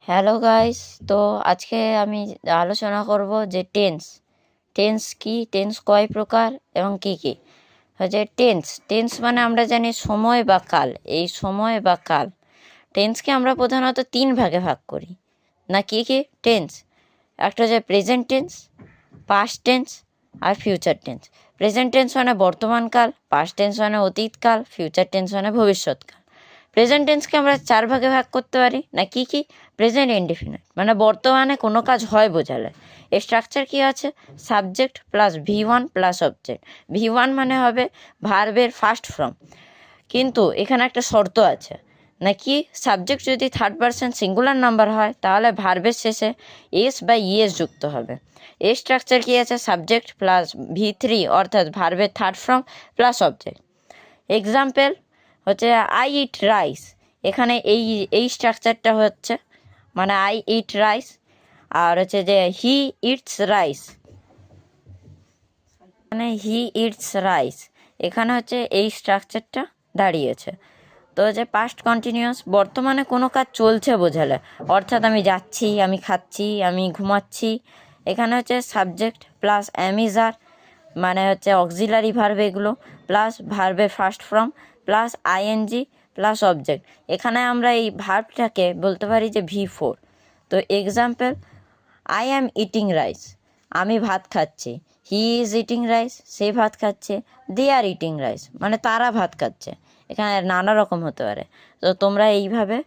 Hello guys. তো আজকে আমি আলোচনা করব যে টেন্স কি, টেন্স কয় প্রকার এবং কি কি হচ্ছে টেন্স মানে আমরা জানি সময় বা কাল। এই সময় বা কাল টেন্সকে আমরা প্রধানত তিন ভাগে ভাগ করি না। কি কি টেন্স? একটা হচ্ছে প্রেজেন্ট টেন্স, পাস্ট টেন্স আর ফিউচার টেন্স। প্রেজেন্ট টেন্স মানে বর্তমানকাল, পাস্ট টেন্স মানে অতীতকাল, ফিউচার টেন্স মানে ভবিষ্যৎকাল। প্রেজেন্ট টেন্সকে আমরা চার ভাগে ভাগ করতে পারি না। কি কি? প্রেজেন্ট ইনডিফিনিট মানে বর্তমানে কোনো কাজ হয় বোঝালে। এর স্ট্রাকচার কী আছে? Subject plus V1 plus object. V1 মানে হবে ভার্বের ফার্স্ট ফর্ম, কিন্তু এখানে একটা শর্ত আছে নাকি, সাবজেক্ট যদি থার্ড পারসন সিঙ্গুলার নাম্বার হয় তাহলে ভার্বের শেষে এস বা ইএস যুক্ত হবে। এর স্ট্রাকচার কী আছে? সাবজেক্ট প্লাস V3 অর্থাৎ ভার্বের third form plus object. Example হচ্ছে আই ইট রাইস। এখানে এই স্ট্রাকচারটা হচ্ছে মানে আই ইট রাইস। আর হচ্ছে যে হি ইটস রাইস, মানে হি ইটস রাইস, এখানে হচ্ছে এই স্ট্রাকচারটা দাঁড়িয়েছে। তো হচ্ছে পাস্ট কন্টিনিউয়াস বর্তমানে কোনো কাজ চলছে বোঝালে, অর্থাৎ আমি যাচ্ছি, আমি খাচ্ছি, আমি ঘুমাচ্ছি। এখানে হচ্ছে সাবজেক্ট প্লাস অ্যামিজার মানে হচ্ছে অক্সিলারি ভার্ব, এগুলো প্লাস ভার্বের first form plus ING plus object. এখানে আমরা এই ভার্বটাকে বলতে পারি যে V4। তো example I am eating rice, আমি ভাত খাচ্ছি। হি ইজ ইটিং রাইস, সে ভাত খাচ্ছে। দে আর ইটিং রাইস মানে তারা ভাত খাচ্ছে। এখানে নানা রকম হতে পারে। তো তোমরা এইভাবে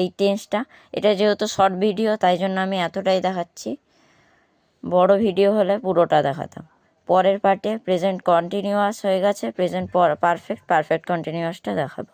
এই টেন্সটা, এটা যেহেতু শর্ট ভিডিও তাই জন্য আমি এতটাই দেখাচ্ছি, বড় ভিডিও হলে পুরোটা দেখাতাম। পরের পার্টে প্রেজেন্ট কন্টিনিউয়াস হয়ে গেছে, প্রেজেন্ট পারফেক্ট কন্টিনিউয়াসটা দেখাবো।